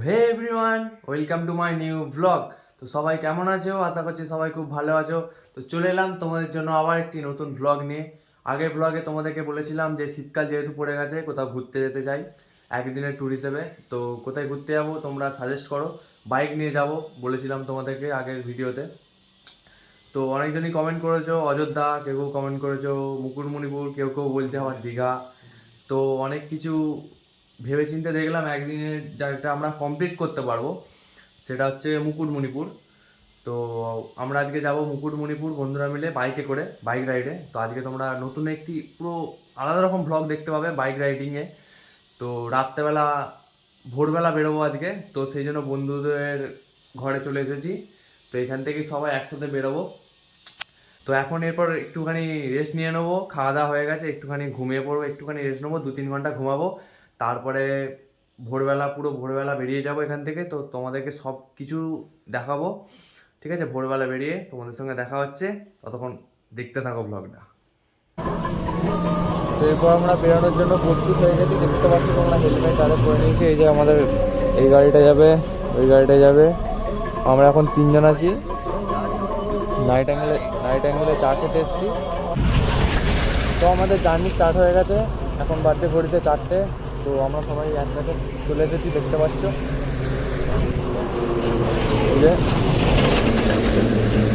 Hey everyone, welcome to my new blog. তো সবাই কেমন আছো? আশা করছি সবাই খুব ভালো আছো। তো চলে এলাম তোমাদের জন্য আবার একটি নতুন ব্লগ নিয়ে। আগের ব্লগে তোমাদেরকে বলেছিলাম যে শীতকাল যেহেতু পড়ে গেছে, কোথাও ঘুরতে যেতে চাই একদিনের ট্যুর হিসেবে। তো কোথায় ঘুরতে যাবো তোমরা সাজেস্ট করো। বাইক নিয়ে যাব বলেছিলাম তোমাদেরকে আগের ভিডিওতে। তো অনেকজনই কমেন্ট করেছো অযোধ্যা, কেউ কেউ কমেন্ট করেছো মুকুটমণিপুর, কেউ কেউ বলছে আবার দীঘা। তো অনেক কিছু ভেবেচিন্তে দেখলাম একদিনে যেটা আমরা কমপ্লিট করতে পারবো সেটা হচ্ছে মুকুটমণিপুর। তো আমরা আজকে যাব মুকুটমণিপুর বন্ধুরা মিলে বাইকে করে, বাইক রাইডে। তো আজকে তোমরা নতুন একটি পুরো আলাদা রকম ভ্লগ দেখতে পাবে বাইক রাইডিংয়ে। তো রাত্রেবেলা ভোরবেলা বেরোবো আজকে, তো সেই জন্য বন্ধুদের ঘরে চলে এসেছি। তো এখান থেকেই সবাই একসাথে বেরোবো। তো এখন এরপর একটুখানি রেস্ট নিয়ে নেবো, খাওয়া দাওয়া হয়ে গেছে, একটুখানি ঘুমিয়ে পড়বো, একটুখানি রেস্ট নেবো, 2-3 ঘন্টা ঘুমাবো। তারপরে ভোরবেলা পুরো ভোরবেলা বেরিয়ে যাবো এখান থেকে। তো তোমাদেরকে সব কিছু দেখাবো, ঠিক আছে? ভোরবেলা বেরিয়ে তোমাদের সঙ্গে দেখা হচ্ছে, ততক্ষণ দেখতে থাকো ব্লগটা। তো এরপর আমরা বেরোনোর জন্য প্রস্তুত হয়ে গেছি, দেখতে পাচ্ছ তোমরা হেলমেট আরে পরে নিয়েছি। এই যে আমাদের এই গাড়িটা যাবে, ওই গাড়িটা যাবে, আমরা এখন 3জন আছি। নাইট অ্যাঙ্গেলে চা খেতে এসেছি। তো আমাদের জার্নি স্টার্ট হয়ে গেছে, এখন বাজে ঘড়িতে 4টে। তো আমরা সবাই একসাথে চলে এসেছি, দেখতে পাচ্ছ।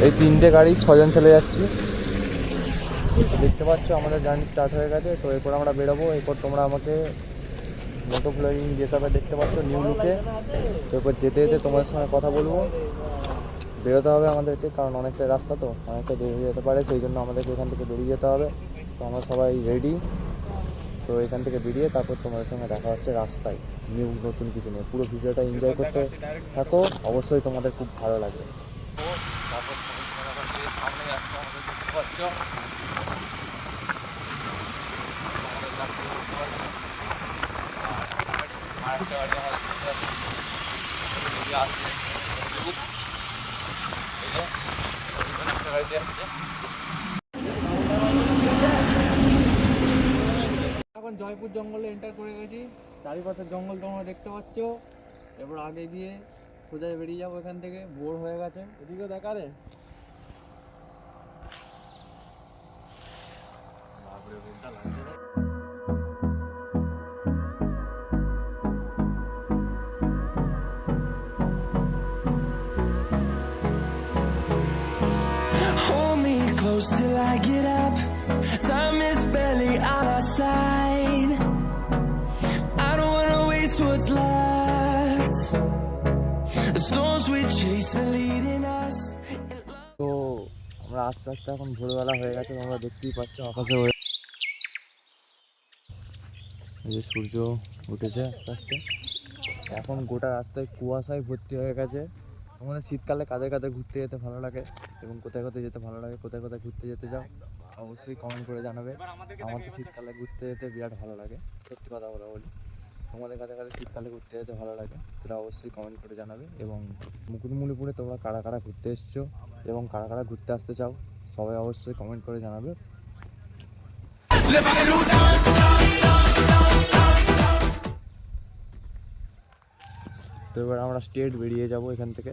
এই 3টে গাড়ি 6জন চলে যাচ্ছি, দেখতে পাচ্ছ আমাদের জার্নি স্টার্ট হয়ে গেছে। তো এরপর আমরা বেরোবো। এরপর তোমরা আমাকে মোটো ব্লগিং যেসবে দেখতে পাচ্ছ নিউ লুকে। তো এরপর যেতে যেতে তোমাদের সঙ্গে কথা বলবো। বেরোতে হবে আমাদেরকে, কারণ অনেকটা রাস্তা, তো অনেকটা দেরি হয়ে যেতে পারে, সেই জন্য আমাদেরকে এখান থেকে বেরিয়ে যেতে হবে। তো আমরা সবাই রেডি। তো এখান থেকে বেরিয়ে তারপর তোমাদের সঙ্গে দেখা হচ্ছে রাস্তায় নতুন কিছু নিয়ে। পুরো ভিডিওটা এনজয় করতে থাকো, অবশ্যই তোমাদের খুব ভালো লাগবে। এখন জয়পুর জঙ্গলে এন্টার করে গেছি। চারিপাশের জঙ্গল তোমরা দেখতে পাচ্ছ। এবার আগে গিয়ে সোজা বেরিয়ে যাবো এখান থেকে, বোর হয়ে গেছে। এদিকে দেখা রে, Hold me close till I get up. Time is barely on our side. I don't wanna waste what's left. The storms we chase are leading us. তো আমরা আস্তে আস্তে এখন ভোরবেলা হয়ে গেছে, তোমরা দেখতেই পাচ্ছ আকাশে। এই যে সূর্য উঠেছে আস্তে আস্তে। এখন গোটা রাস্তায় কুয়াশায় ভর্তি হয়ে গেছে। তোমাদের শীতকালে কাদের কাদের ঘুরতে যেতে ভালো লাগে এবং কোথায় কোথায় যেতে ভালো লাগে, কোথায় কোথায় ঘুরতে যেতে যাও, অবশ্যই কমেন্ট করে জানাবে। আমার তো শীতকালে ঘুরতে যেতে বিরাট ভালো লাগে, সত্যি কথা বলি। তোমাদের কাদের কাদের শীতকালে ঘুরতে যেতে ভালো লাগে সেটা অবশ্যই কমেন্ট করে জানাবে। এবং মুকুটমণিপুরে তোমরা কারা কারা ঘুরতে এসছো এবং কারা কারা ঘুরতে আসতে চাও, সবাই অবশ্যই কমেন্ট করে জানাবে। তো এবার আমরা স্ট্রেট বেরিয়ে যাব এখান থেকে,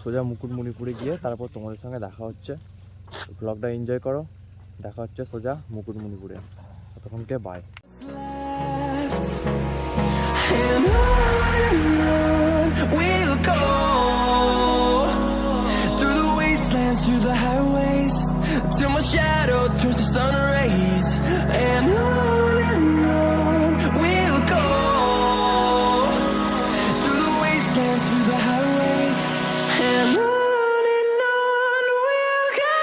সোজা মুকুটমণিপুরে গিয়ে তারপর তোমাদের সঙ্গে দেখা হচ্ছে। ব্লগটা এনজয় করো, দেখা হচ্ছে সোজা মুকুটমণিপুরে। ততক্ষণকে by. And on we'll go, through the wastelands, through the highways, till my shadow turns to sun rays. And on we'll go, through the wastelands, through the highways. And on we'll go.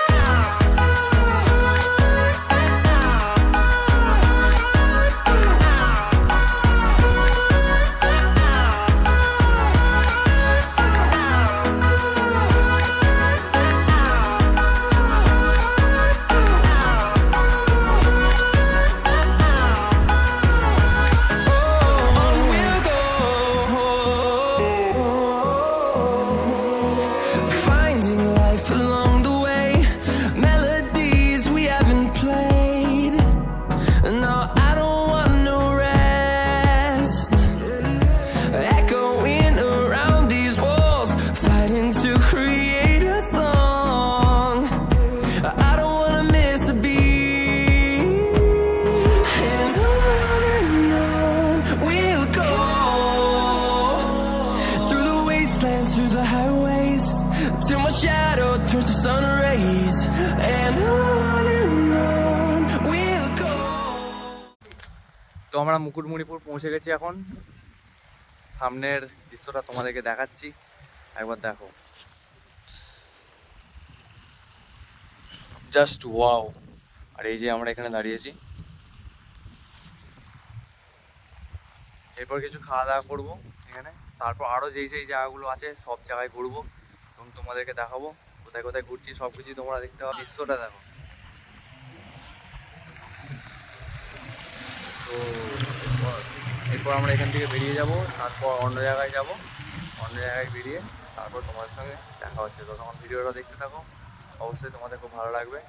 wastelands, through the highways, till my shadow turns to sun rays, and on we'll go. তো আমরা মুকুটমণিপুর পৌঁছে গেছি এখন। সামনের দৃশ্যটা তোমাদেরকে দেখাচ্ছি, একবার দেখো। Just wow. আর এই যে আমরা এখানে দাঁড়িয়েছি, এরপর কিছু খাওয়া দাওয়া করবো এখানে, তারপর আরও যেই যেই জায়গাগুলো আছে সব জায়গায় ঘুরবো এবং তোমাদেরকে দেখাবো কোথায় কোথায় ঘুরছি, সব কিছুই তোমরা দেখতে পাবো। দৃশ্যটা দেখো। তো এরপর আমরা এখান থেকে বেরিয়ে যাব, তারপর অন্য জায়গায় যাব, অন্য জায়গায় বেরিয়ে তারপর তোমাদের সঙ্গে দেখা হচ্ছে। তো তখন ভিডিওটা দেখতে থাকো, অবশ্যই তোমাদের খুব ভালো লাগবে।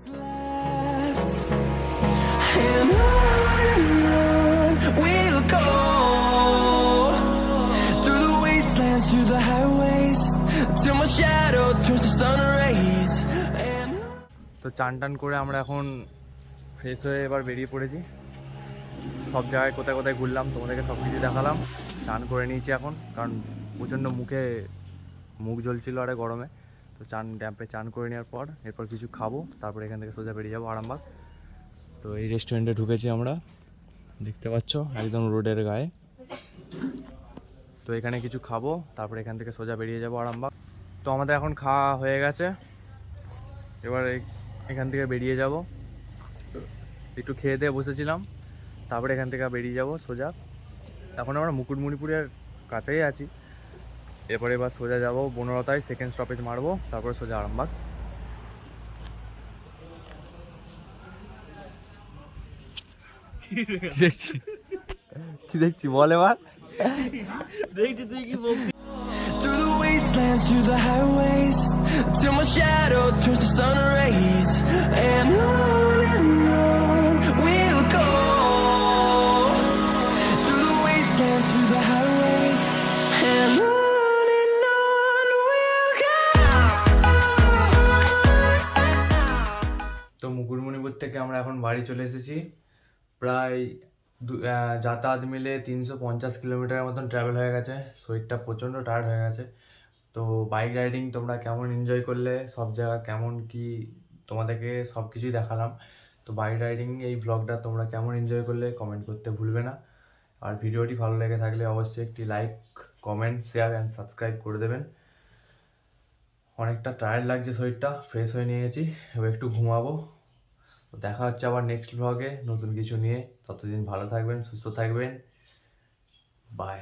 Left, and on we'll go, through the wastelands, through the highways, till my shadow turns to sun rays, and তো চান টান করে আমরা এখন ফ্রেশ হয়ে এবার বেরিয়ে পড়েছি। সব জায়গায় কোথায় কোথায় ঘুরলাম তোমাদেরকে সব কিছু দেখালাম। চান করে নিয়েছি এখন, কারণ প্রচণ্ড মুখ জ্বলছিল আরে গরমে। তো ড্যাম্পে চান করে নেওয়ার পর এরপর কিছু খাবো, তারপর এখান থেকে সোজা বেরিয়ে যাবো আরামবাগ। তো এই রেস্টুরেন্টে ঢুকেছি আমরা, দেখতে পাচ্ছ একদম রোডের গায়ে। তো এখানে কিছু খাবো, তারপর এখান থেকে সোজা বেরিয়ে যাবো আরামবাগ। তো আমাদের এখন খাওয়া হয়ে গেছে, এবার এখান থেকে বেরিয়ে যাব। একটু খেয়ে দিয়ে বসেছিলাম, তারপরে এখান থেকে বেরিয়ে যাব সোজা। এখন আমরা মুকুটমণিপুরের কাছেই আছি। এবার সোজা যাব বনলতায়, সেকেন্ড স্টপেজ মারবো, তারপরে সোজা আরামবাগ। কি দেখছি বল এবার। দেখছি তুই কি বলছিস। through the wastelands, through the highways, till my shadow turns to sun rays, and on we'll go, through the wastelands, through the highways, and on we'll go. তো মুকুটমণিপুর থেকে আমরা এখন বাড়ি চলে এসেছি। প্রায় যাতায়াত মিলে 350 কিলোমিটারের মতন ট্রাভেল হয়ে গেছে। শরীরটা প্রচণ্ড টায়ার্ড হয়ে গেছে। তো বাইক রাইডিং তোমরা কেমন এনজয় করলে, সব জায়গা কেমন কি তোমাদেরকে সব কিছুই দেখালাম। তো বাইক রাইডিং এই ব্লগটা তোমরা কেমন এনজয় করলে কমেন্ট করতে ভুলবে না। আর ভিডিওটি ভালো লেগে থাকলে অবশ্যই একটি like, comment, share and subscribe করে দেবেন। অনেকটা টায়ার্ড লাগছে, শরীরটা ফ্রেশ হয়ে নিয়ে গেছি, এবার একটু ঘুমাবো। তো দেখা হচ্ছে আবার নেক্সট ব্লগে নতুন কিছু নিয়ে। ততদিন ভালো থাকবেন, সুস্থ থাকবেন, বাই।